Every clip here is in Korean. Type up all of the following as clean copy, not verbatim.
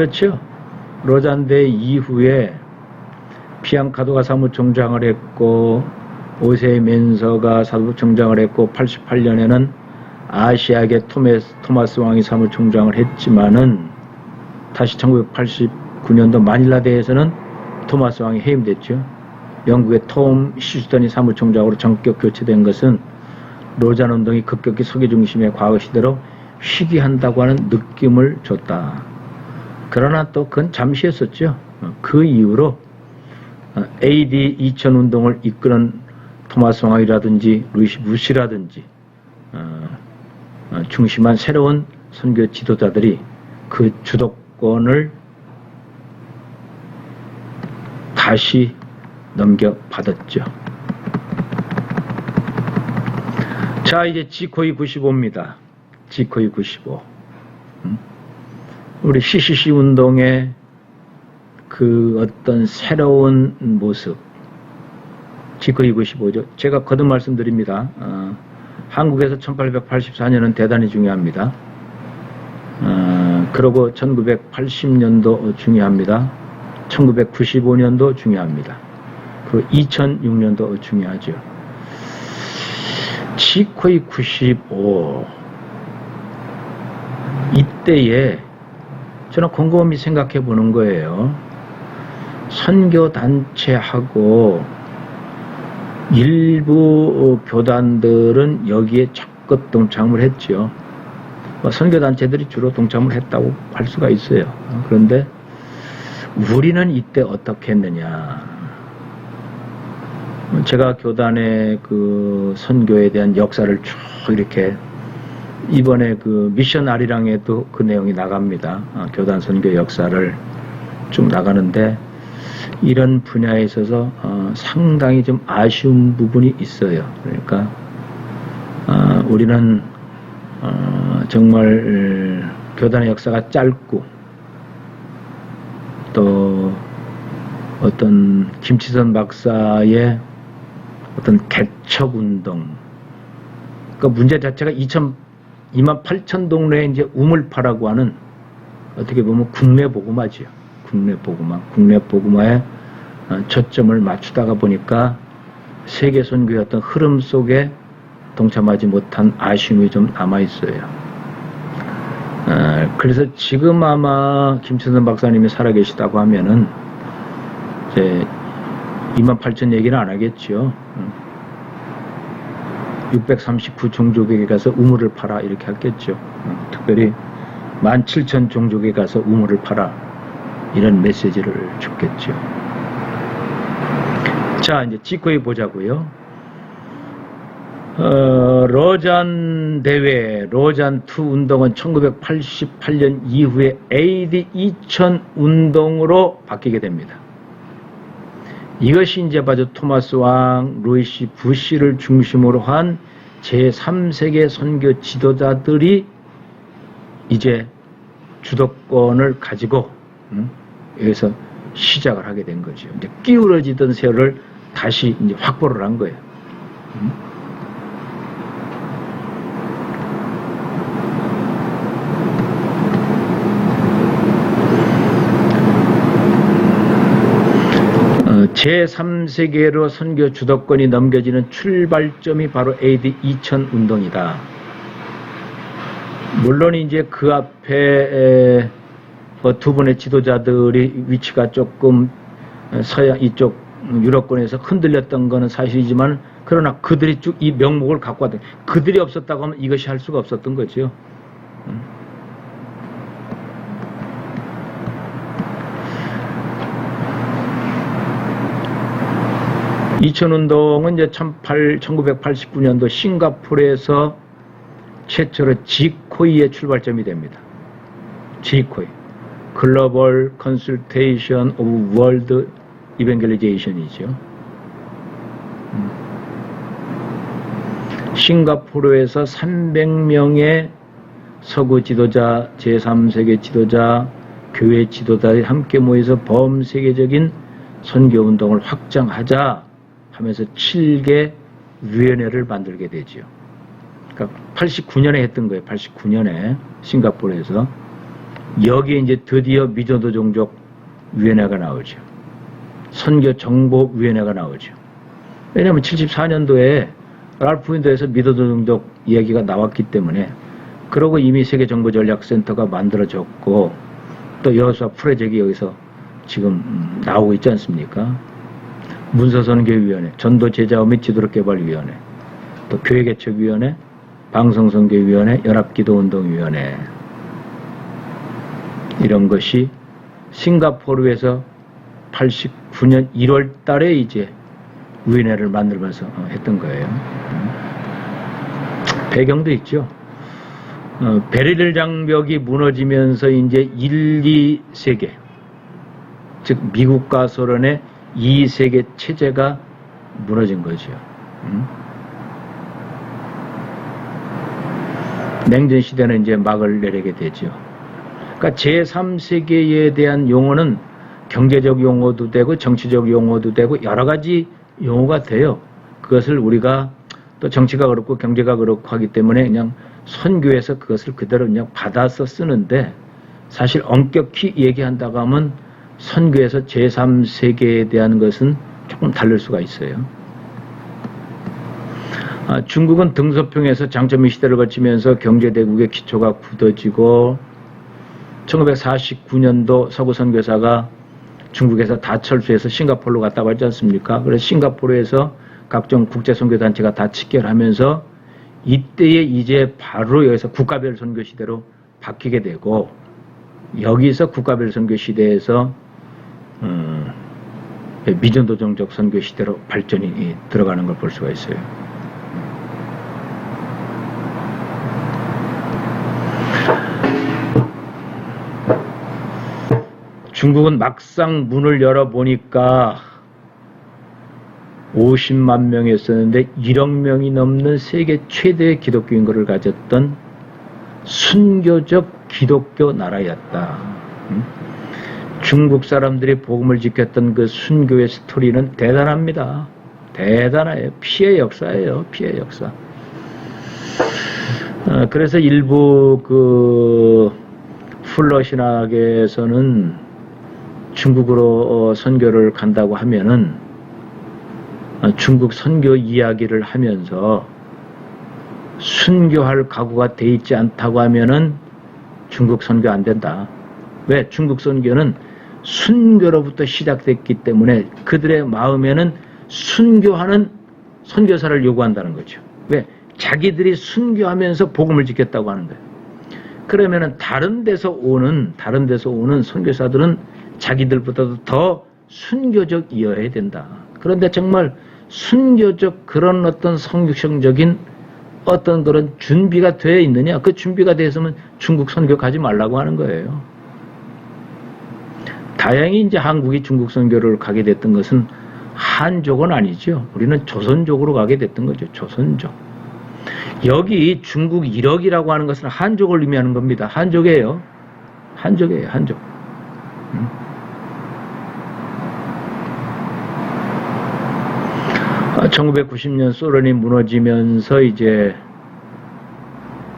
그렇죠. 로잔대 이후에 피앙카도가 사무총장을 했고 오세 멘서가 사무총장을 했고 88년에는 아시아계 토마스 왕이 사무총장을 했지만은 다시 1989년도 마닐라대에서는 토마스 왕이 해임됐죠. 영국의 톰 휴스턴이 사무총장으로 전격 교체된 것은 로잔 운동이 급격히 서기 중심의 과거 시대로 희귀한다고 하는 느낌을 줬다. 그러나 또 그건 잠시였었죠. 그 이후로 AD 2000 운동을 이끄는 토마스 왕이라든지 루이스 부시라든지 중심한 새로운 선교 지도자들이 그 주도권을 다시 넘겨받았죠. 자, 이제 지코이 95입니다. 지코이 95. 우리 CCC 운동의 그 어떤 새로운 모습. 지코이 95죠. 제가 거듭 말씀드립니다. 한국에서 1884년은 대단히 중요합니다. 그리고 1980년도 중요합니다. 1995년도 중요합니다. 그리고 2006년도 중요하죠. 지코이 95 이때에 저는 곰곰이 생각해 보는 거예요. 선교단체하고 일부 교단들은 여기에 적극 동참을 했죠. 선교단체들이 주로 동참을 했다고 할 수가 있어요. 그런데 우리는 이때 어떻게 했느냐. 제가 교단의 그 선교에 대한 역사를 쭉 이렇게 이번에 그 미션 아리랑에도 그 내용이 나갑니다. 교단 선교 역사를 쭉 나가는데 이런 분야에 있어서 상당히 좀 아쉬운 부분이 있어요. 그러니까 우리는 정말 교단의 역사가 짧고 또 어떤 김치선 박사의 어떤 개척운동 그 문제 자체가 28,000동네에 이제 우물파라고 하는 어떻게 보면 국내 보고마지요. 국내 보고마에 초점을 맞추다가 보니까 세계 선교의 어떤 흐름 속에 동참하지 못한 아쉬움이 좀 남아있어요. 그래서 지금 아마 김천선 박사님이 살아계시다고 하면은 이제 28,000 얘기는 안 하겠죠. 639 종족에게 가서 우물을 파라 이렇게 하겠죠. 특별히 17,000 종족에 가서 우물을 파라 이런 메시지를 줬겠죠. 자, 이제 지코이 보자고요. 로잔 대회, 로잔 2 운동은 1988년 이후에 AD 2000 운동으로 바뀌게 됩니다. 이것이 이제 바로 토마스 왕, 루이스 부시를 중심으로 한 제3세계 선교 지도자들이 이제 주도권을 가지고 여기서 시작을 하게 된 거죠. 이제 기울어지던 세월을 다시 이제 확보를 한 거예요. 제3세계로 선교 주도권이 넘겨지는 출발점이 바로 AD 2000 운동이다. 물론 이제 그 앞에 두 분의 지도자들이 위치가 조금 서양 이쪽 유럽권에서 흔들렸던 것은 사실이지만 그러나 그들이 쭉 이 명목을 갖고 왔던 그들이 없었다고 하면 이것이 할 수가 없었던 거죠. 2000운동은 이제 1989년도 싱가포르에서 최초로 지코이의 출발점이 됩니다. 지코이. 글로벌 컨설테이션 오브 월드 이벤겔리제이션이죠. 싱가포르에서 300명의 서구 지도자, 제3세계 지도자, 교회 지도자들이 함께 모여서 범세계적인 선교운동을 확장하자 하면서 7개 위원회를 만들게 되죠. 그러니까 89년에 했던 거예요. 89년에 싱가포르에서. 여기에 이제 드디어 미전도 종족 위원회가 나오죠. 선교 정보 위원회가 나오죠. 왜냐하면 74년도에 랄프 윈도에서 미전도 종족 얘기가 나왔기 때문에, 그러고 이미 세계정보전략센터가 만들어졌고, 또 여호수아 프로젝트가 여기서 지금 나오고 있지 않습니까? 문서선교위원회, 전도제자업 및 지도력개발위원회, 또 교회개척위원회, 방송선교위원회, 연합기도운동위원회, 이런 것이 싱가포르에서 89년 1월 달에 이제 위원회를 만들면서 했던 거예요. 배경도 있죠. 베를린 장벽이 무너지면서 이제 1, 2세계, 즉 미국과 소련의 2세계 체제가 무너진 거죠. 냉전 시대는 이제 막을 내리게 되죠. 그러니까 제3세계에 대한 용어는 경제적 용어도 되고 정치적 용어도 되고 여러 가지 용어가 돼요. 그것을 우리가 또 정치가 그렇고 경제가 그렇고 하기 때문에 그냥 선교에서 그것을 그대로 그냥 받아서 쓰는데, 사실 엄격히 얘기한다고 하면 선교에서 제3세계에 대한 것은 조금 다를 수가 있어요. 중국은 등소평에서 장점의 시대를 거치면서 경제대국의 기초가 굳어지고 1949년도 서구 선교사가 중국에서 다 철수해서 싱가포르로 갔다고 하지 않습니까? 그래서 싱가포르에서 각종 국제선교단체가 다 직결하면서 이때에 이제 바로 여기서 국가별 선교 시대로 바뀌게 되고, 여기서 국가별 선교 시대에서 미전도종족 선교 시대로 발전이 들어가는 걸 볼 수가 있어요. 중국은 막상 문을 열어보니까 50만 명이었었는데 1억 명이 넘는 세계 최대의 기독교 인구를 가졌던 순교적 기독교 나라였다. 중국 사람들이 복음을 지켰던 그 순교의 스토리는 대단합니다. 대단해요. 피해 역사예요. 피해 역사. 그래서 일부 그 풀러 신학에서는 중국으로 선교를 간다고 하면은 중국 선교 이야기를 하면서 순교할 각오가 돼 있지 않다고 하면은 중국 선교 안 된다. 왜? 중국 선교는 순교로부터 시작됐기 때문에 그들의 마음에는 순교하는 선교사를 요구한다는 거죠. 왜? 자기들이 순교하면서 복음을 지켰다고 하는 거예요. 그러면은 다른 데서 오는 선교사들은 자기들보다도 더 순교적이어야 된다. 그런데 정말 순교적 그런 어떤 성육성적인 어떤 그런 준비가 되어 있느냐? 그 준비가 되었으면 중국 선교 가지 말라고 하는 거예요. 다행히 이제 한국이 중국 선교를 가게 됐던 것은 한족은 아니죠. 우리는 조선족으로 가게 됐던 거죠. 조선족. 여기 중국 1억이라고 하는 것은 한족을 의미하는 겁니다. 한족이에요. 한족이에요. 한족. 1990년 소련이 무너지면서 이제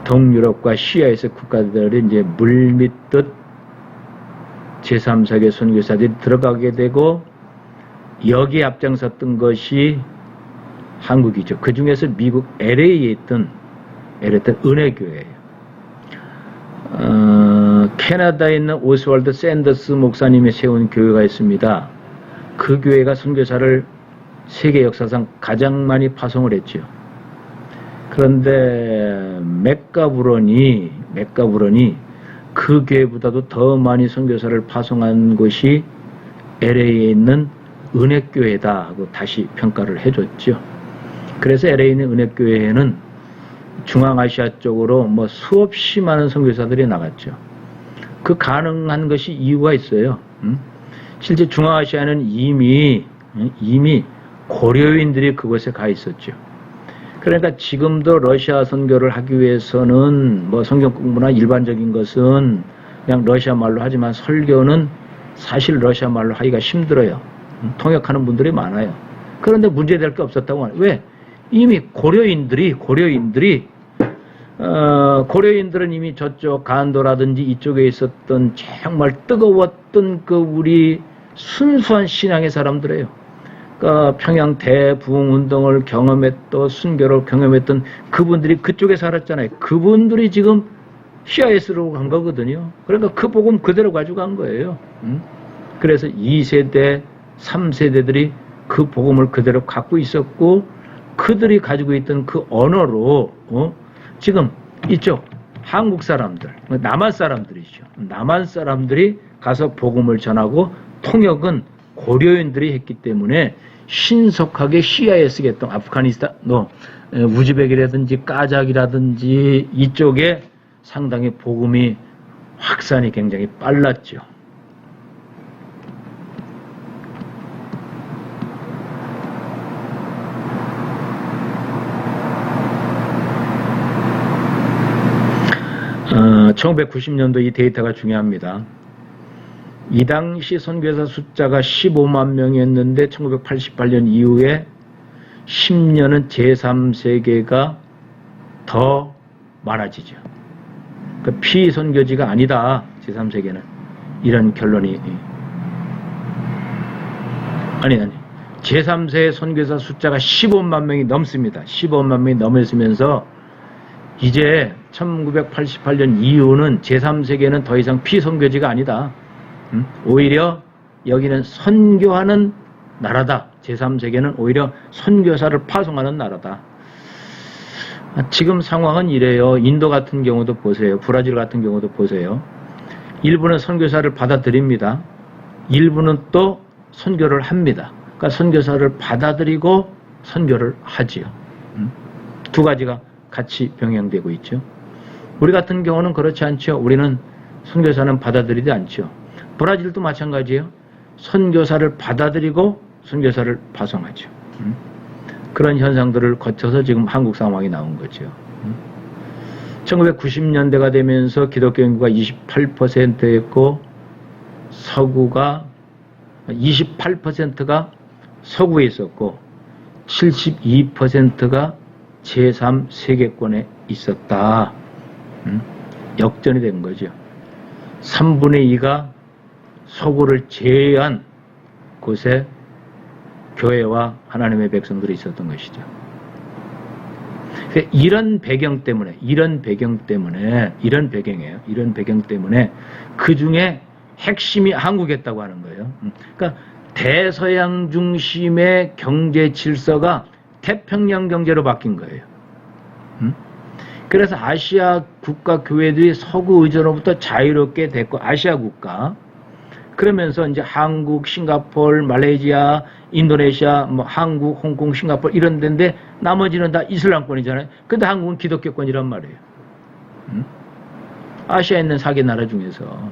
동유럽과 시아에서 국가들이 이제 물밀듯 제3세계 선교사들이 들어가게 되고, 여기에 앞장섰던 것이 한국이죠. 그 중에서 미국 LA에 있던 은혜교회예요. 캐나다에 있는 오스왈드 샌더스 목사님이 세운 교회가 있습니다. 그 교회가 선교사를 세계 역사상 가장 많이 파송을 했죠. 그런데 맥가브런이 그 교회보다도 더 많이 선교사를 파송한 곳이 LA에 있는 은혜교회다 하고 다시 평가를 해줬죠. 그래서 LA에 있는 은혜교회에는 중앙아시아 쪽으로 뭐 수없이 많은 선교사들이 나갔죠. 그 가능한 것이 이유가 있어요. 실제 중앙아시아는 이미 고려인들이 그곳에 가 있었죠. 그러니까 지금도 러시아 선교를 하기 위해서는 뭐 성경 공부나 일반적인 것은 그냥 러시아 말로 하지만 설교는 사실 러시아 말로 하기가 힘들어요. 통역하는 분들이 많아요. 그런데 문제될 게 없었다고 하네요. 왜? 이미 고려인들이 고려인들은 이미 저쪽 간도라든지 이쪽에 있었던 정말 뜨거웠던 그 우리 순수한 신앙의 사람들이에요. 그러니까 평양 대부흥운동을 경험했던, 순교를 경험했던 그분들이 그쪽에 살았잖아요. 그분들이 지금 CIS로 간 거거든요. 그러니까 그 복음 그대로 가져간 거예요. 그래서 2세대, 3세대들이 그 복음을 그대로 갖고 있었고, 그들이 가지고 있던 그 언어로 지금 이쪽 한국 사람들, 남한 사람들이죠. 남한 사람들이 가서 복음을 전하고 통역은 고려인들이 했기 때문에 신속하게 CIS겠던 아프가니스탄, 우즈벡이라든지 까작이라든지 이쪽에 상당히 복음이 확산이 굉장히 빨랐죠. 어, 1990년도 이 데이터가 중요합니다. 이 당시 선교사 숫자가 15만 명이었는데 1988년 이후에 10년은 제3세계가 더 많아지죠. 그 피선교지가 아니다. 제3세계는. 이런 결론이. 아니. 제3세 선교사 숫자가 15만 명이 넘습니다. 15만 명이 넘으면서 이제 1988년 이후는 제3세계는 더 이상 피선교지가 아니다. 오히려 여기는 선교하는 나라다. 제3세계는 오히려 선교사를 파송하는 나라다. 지금 상황은 이래요. 인도 같은 경우도 보세요. 브라질 같은 경우도 보세요. 일부는 선교사를 받아들입니다. 일부는 또 선교를 합니다. 그러니까 선교사를 받아들이고 선교를 하지요. 두 가지가 같이 병행되고 있죠. 우리 같은 경우는 그렇지 않죠. 우리는 선교사는 받아들이지 않죠. 브라질도 마찬가지예요. 선교사를 받아들이고 선교사를 파송하죠. 그런 현상들을 거쳐서 지금 한국 상황이 나온 거죠. 1990년대가 되면서 기독교 인구가 28%였고 서구가 28%가 서구에 있었고 72%가 제3세계권에 있었다. 역전이 된 거죠. 3분의 2가 서구를 제외한 곳에 교회와 하나님의 백성들이 있었던 것이죠. 이런 배경 때문에 그 중에 핵심이 한국이었다고 하는 거예요. 그러니까 대서양 중심의 경제 질서가 태평양 경제로 바뀐 거예요. 그래서 아시아 국가 교회들이 서구 의존으로부터 자유롭게 됐고, 아시아 국가. 그러면서 이제 한국, 싱가포르, 말레이시아, 인도네시아, 뭐 한국, 홍콩, 싱가포르 이런 데인데 나머지는 다 이슬람권이잖아요. 근데 한국은 기독교권이란 말이에요. 아시아에 있는 4개 나라 중에서.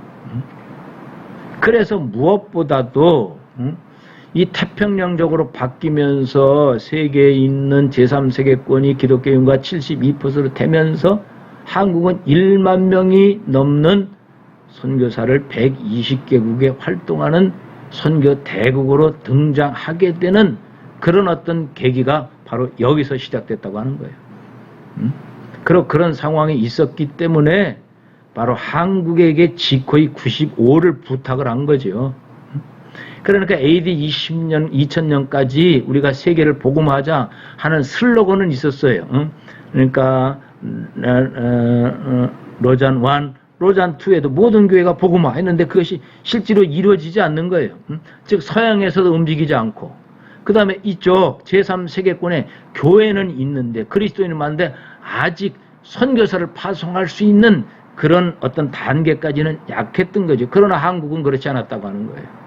그래서 무엇보다도 이 태평양적으로 바뀌면서 세계에 있는 제3세계권이 기독교인과 72%로 되면서 한국은 1만 명이 넘는 선교사를 120개국에 활동하는 선교 대국으로 등장하게 되는 그런 어떤 계기가 바로 여기서 시작됐다고 하는 거예요. 그런 상황이 있었기 때문에 바로 한국에게 지코이 95를 부탁을 한 거죠. 그러니까 AD 2000년까지 우리가 세계를 복음하자 하는 슬로건은 있었어요. 그러니까 로잔 1, 로잔 2에도 모든 교회가 복음화 했는데 그것이 실제로 이루어지지 않는 거예요. 즉 서양에서도 움직이지 않고, 그 다음에 이쪽 제3세계권에 교회는 있는데 그리스도인은 많은데 아직 선교사를 파송할 수 있는 그런 어떤 단계까지는 약했던 거죠. 그러나 한국은 그렇지 않았다고 하는 거예요.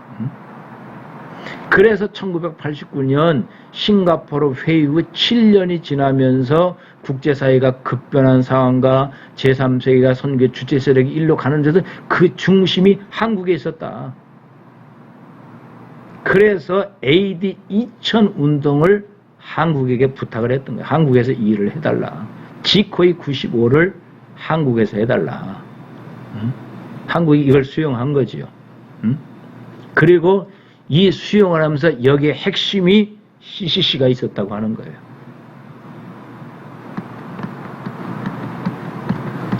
그래서 1989년 싱가포르 회의 후 7년이 지나면서 국제사회가 급변한 상황과 제3세계가 선교 주체 세력이 일로 가는 데서 그 중심이 한국에 있었다. 그래서 AD 2000 운동을 한국에게 부탁을 했던 거예요. 한국에서 이 일을 해달라. 지코이 95를 한국에서 해달라. 한국이 이걸 수용한 거지요. 그리고 이 수용을 하면서 여기에 핵심이 CCC가 있었다고 하는 거예요.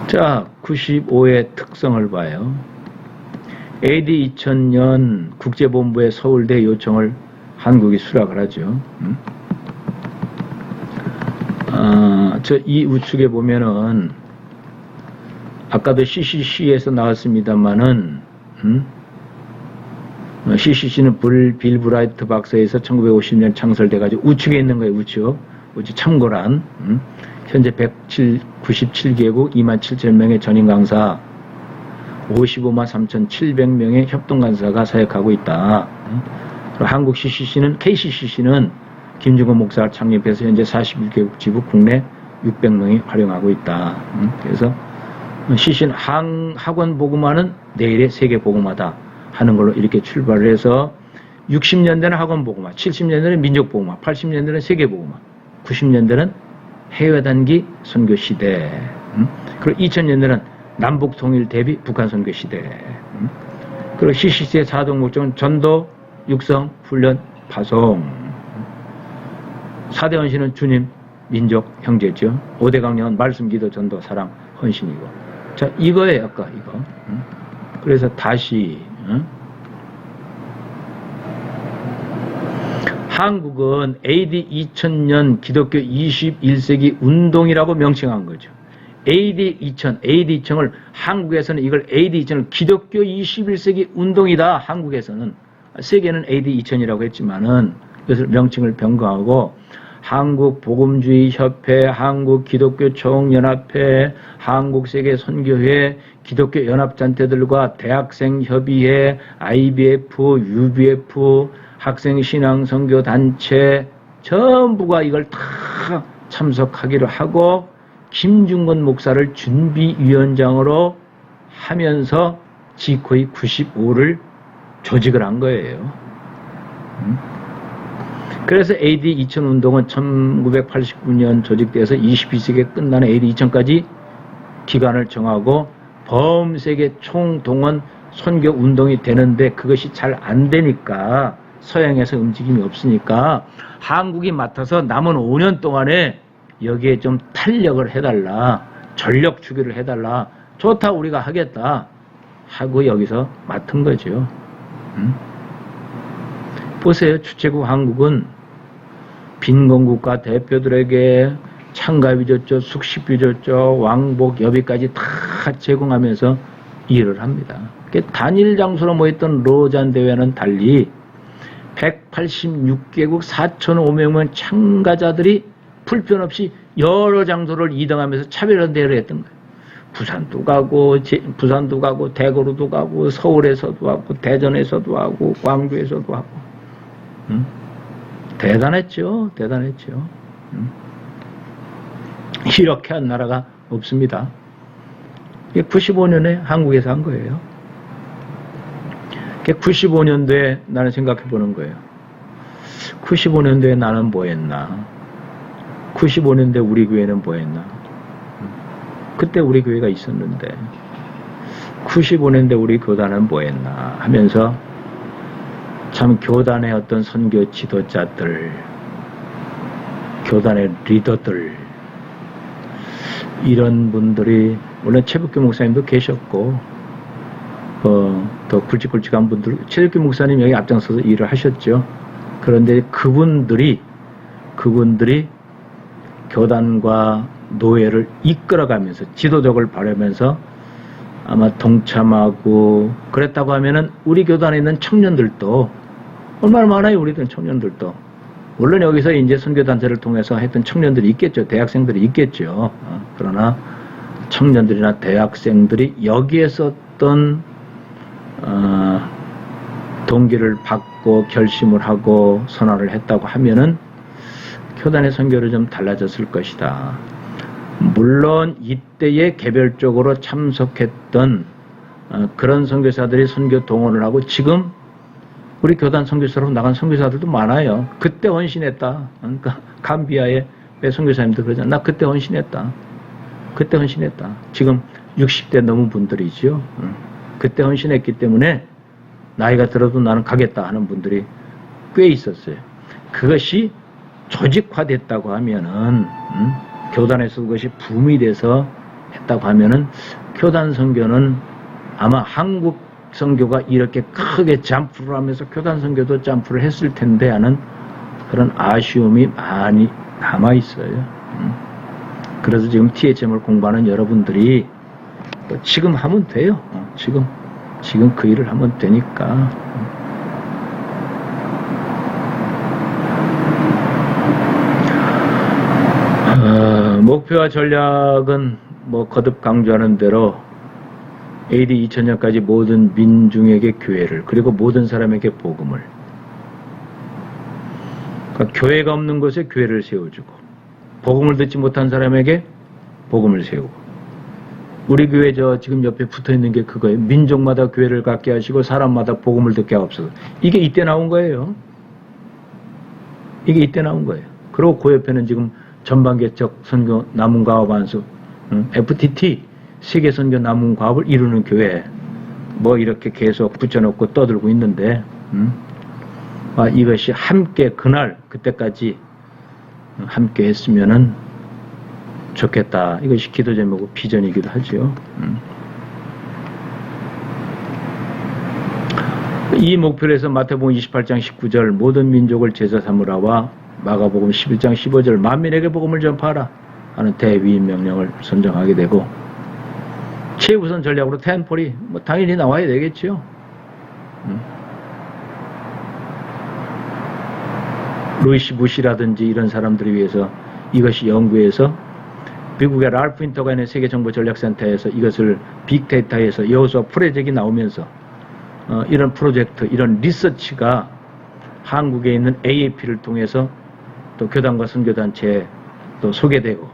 자, 95의 특성을 봐요. AD 2000년 국제본부의 서울대 요청을 한국이 수락을 하죠. 이 우측에 보면은 아까도 CCC에서 나왔습니다만은 CCC는 빌 브라이트 박사에서 1950년 창설돼가지고 우측에 있는 거예요. 우측 참고란 현재 197개국 27,000명의 전임 강사 55만 3,700명의 협동 강사가 사역하고 있다. 한국 CCC는 KCCC는 김중건 목사가 창립해서 현재 41개국 지부 국내 600명이 활용하고 있다. 그래서 CCC는 학원 복음화는 내일의 세계 복음화다 하는 걸로 이렇게 출발을 해서 60년대는 학원 복음화, 70년대는 민족 복음화, 80년대는 세계 복음화, 90년대는 해외 단기 선교 시대, 그리고 2000년대는 남북 통일 대비 북한 선교 시대. 그리고 CCC의 사동 목적은 전도, 육성, 훈련, 파송. 4대 헌신은 주님, 민족, 형제죠. 5대 강령은 말씀, 기도, 전도, 사랑, 헌신이고. 자, 이거예요, 아까 이거. 그래서 다시 한국은 AD 2000년 기독교 21세기 운동이라고 명칭한 거죠. AD 2000을 한국에서는 이걸 AD 2000을 기독교 21세기 운동이다. 한국에서는 세계는 AD 2000이라고 했지만은 그것을 명칭을 변경하고 한국 복음주의 협회, 한국 기독교 총연합회, 한국 세계 선교회, 기독교 연합단체들과 대학생 협의회, IBF, UBF, 학생 신앙 선교 단체 전부가 이걸 다 참석하기로 하고 김중건 목사를 준비위원장으로 하면서 지코이 95를 조직을 한 거예요. 그래서 AD 2000 운동은 1989년 조직돼서 22세기에 끝나는 AD 2000까지 기간을 정하고 범세계 총동원 선교 운동이 되는데 그것이 잘 안 되니까 서양에서 움직임이 없으니까 한국이 맡아서 남은 5년 동안에 여기에 좀 탄력을 해달라, 전력 주기를 해달라, 좋다 우리가 하겠다 하고 여기서 맡은 거죠. 보세요. 주최국 한국은 빈곤국가 대표들에게 창가비 줬죠, 숙식비 줬죠, 왕복 여비까지 다 제공하면서 일을 합니다. 단일 장소로 모였던 로잔 대회는 달리 186개국 4,500명 참가자들이 불편 없이 여러 장소를 이동하면서 차별화 대회를 했던 거예요. 부산도 가고 대구로도 가고 서울에서도 하고 대전에서도 하고 광주에서도 하고 대단했죠. 이렇게 한 나라가 없습니다. 95년에 한국에서 한 거예요. 95년도에 나는 생각해 보는 거예요. 95년도에 나는 뭐 했나? 95년도에 우리 교회는 뭐 했나? 그때 우리 교회가 있었는데 95년도에 우리 교단은 뭐 했나 하면서 참 교단의 어떤 선교 지도자들, 교단의 리더들 이런 분들이 물론 최북규 목사님도 계셨고 더 굵직굵직한 분들, 최북규 목사님 여기 앞장서서 일을 하셨죠. 그런데 그분들이 교단과 노예를 이끌어가면서 지도적을 바라면서 아마 동참하고 그랬다고 하면은 우리 교단에 있는 청년들도 얼마나 많아요. 우리들 청년들도 물론 여기서 이제 선교단체를 통해서 했던 청년들이 있겠죠. 대학생들이 있겠죠. 그러나 청년들이나 대학생들이 여기에서 어떤 동기를 받고 결심을 하고 선언을 했다고 하면은 교단의 선교를 좀 달라졌을 것이다. 물론 이때에 개별적으로 참석했던 그런 선교사들이 선교 동원을 하고 지금 우리 교단 선교사로 나간 선교사들도 많아요. 그때 헌신했다. 그러니까 감비아의 선교사님도 그러잖아. 나 그때 헌신했다. 지금 60대 넘은 분들이죠. 그때 헌신했기 때문에 나이가 들어도 나는 가겠다 하는 분들이 꽤 있었어요. 그것이 조직화됐다고 하면은 교단에서 그것이 붐이 돼서 했다고 하면은 교단 선교는 아마 한국 선교가 이렇게 크게 점프를 하면서 교단 선교도 점프를 했을 텐데 하는 그런 아쉬움이 많이 남아 있어요. 그래서 지금 THM을 공부하는 여러분들이 지금 하면 돼요. 지금 그 일을 하면 되니까. 목표와 전략은 뭐 거듭 강조하는 대로 AD 2000년까지 모든 민중에게 교회를, 그리고 모든 사람에게 복음을, 그러니까 교회가 없는 곳에 교회를 세워주고, 복음을 듣지 못한 사람에게 복음을 세우고, 우리 교회 지금 옆에 붙어있는 게 그거예요. 민족마다 교회를 갖게 하시고 사람마다 복음을 듣게 하옵소서. 이게 이때 나온 거예요. 이게 이때 나온 거예요. 그리고 그 옆에는 지금 전방개척 선교 남은과업 안수, FTT 세계선교 남은과업을 이루는 교회, 뭐 이렇게 계속 붙여놓고 떠들고 있는데, 이것이 함께 그때까지 함께 했으면은 좋겠다. 이것이 기도 제목이고 비전이기도 하죠. 이 목표를 해서 마태복음 28장 19절 모든 민족을 제자 삼으라와 마가복음 11장 15절 만민에게 복음을 전파하라 하는 대위임 명령을 선정하게 되고, 최우선 전략으로 텐폴이 뭐 당연히 나와야 되겠죠. 루이시 부시라든지 이런 사람들을 위해서 이것이 연구해서 미국의 랄프 인터가 있는 세계정보전략센터에서 이것을 빅데이터에서 여호수아 프로젝트가 나오면서 이런 프로젝트, 이런 리서치가 한국에 있는 AAP를 통해서 또 교단과 선교단체에 또 소개되고,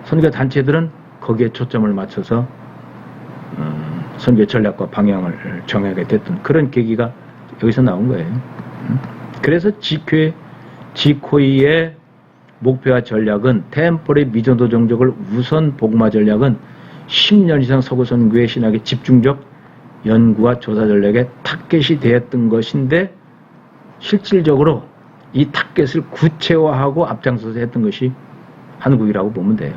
선교단체들은 거기에 초점을 맞춰서 선교 전략과 방향을 정하게 됐던 그런 계기가 여기서 나온 거예요. 그래서 지코이의 목표와 전략은, 템폴의 미전도 종족을 우선 복음화 전략은 10년 이상 서구 선교의 신학의 집중적 연구와 조사 전략의 타겟이 되었던 것인데, 실질적으로 이 타겟을 구체화하고 앞장서서 했던 것이 한국이라고 보면 돼요.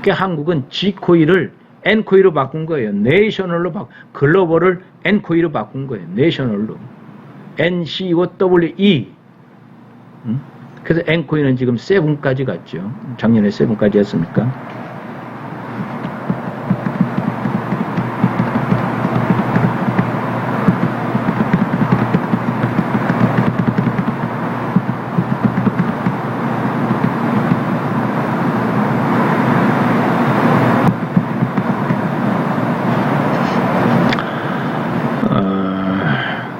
그러니까 한국은 G코이를 N코이로 바꾼 거예요. 내셔널로 글로벌을 N코이로 바꾼 거예요. 내셔널로. NCOWE. 그래서 N코이는 지금 7까지 갔죠. 작년에 7까지 했으니까.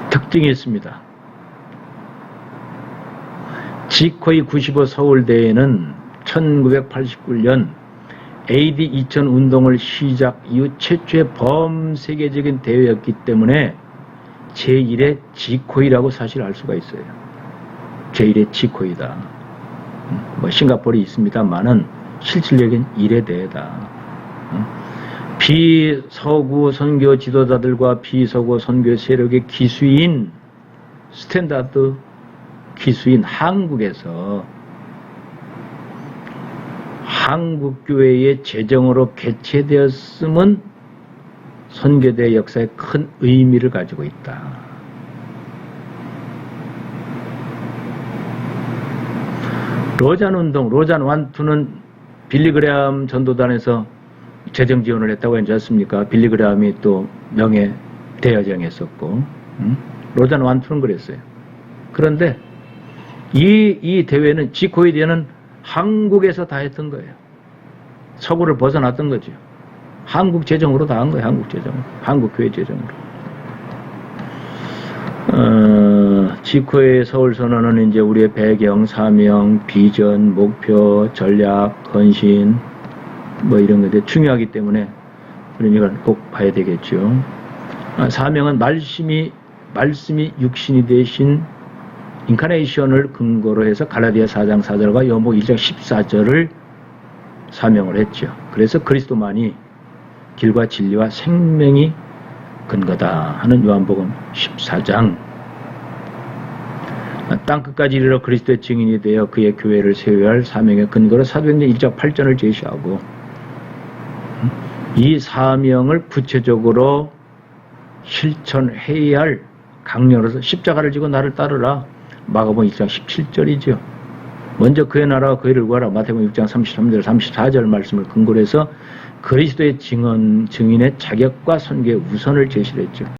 특징이 있습니다. 지코이 95 서울대회는 1989년 AD 2000 운동을 시작 이후 최초의 범세계적인 대회였기 때문에 제1의 지코이라고 사실 알 수가 있어요. 제1의 지코이다. 뭐 싱가포르이 있습니다만은 실질적인 1회 대회다. 비서구 선교 지도자들과 비서구 선교 세력의 기수인, 스탠다드 기수인 한국에서 한국교회의 재정으로 개최되었음은 선교대 역사에 큰 의미를 가지고 있다. 로잔운동, 로잔 1, 2는 빌리그레암 전도단에서 재정 지원을 했다고 했지 않습니까? 빌리그레암이 또 명예 대여정했었고, 로잔 1, 2는 그랬어요. 그런데 이 대회는, 지코이 대회는 한국에서 다 했던 거예요. 서구를 벗어났던 거죠. 한국 재정으로 다 한 거예요. 한국 재정으로. 한국교회 재정으로. 지코의 서울선언은 이제 우리의 배경, 사명, 비전, 목표, 전략, 헌신, 뭐 이런 것들 중요하기 때문에 우리는 이걸 꼭 봐야 되겠죠. 사명은 말씀이 육신이 되신 인카네이션을 근거로 해서 갈라디아 4장 4절과 요한복음 1장 14절을 사명을 했죠. 그래서 그리스도만이 길과 진리와 생명이 근거다 하는 요한복음 14장. 땅끝까지 이르러 그리스도의 증인이 되어 그의 교회를 세워야 할 사명의 근거로 사도행전 1장 8절을 제시하고, 이 사명을 구체적으로 실천해야 할 강령으로서 십자가를 지고 나를 따르라. 마가복음 1장 17절이죠. 먼저 그의 나라와 그의 일을 구하라. 마태복음 6장 33절 34절 말씀을 근거로 해서 그리스도의 증인의 자격과 선교의 우선을 제시했죠.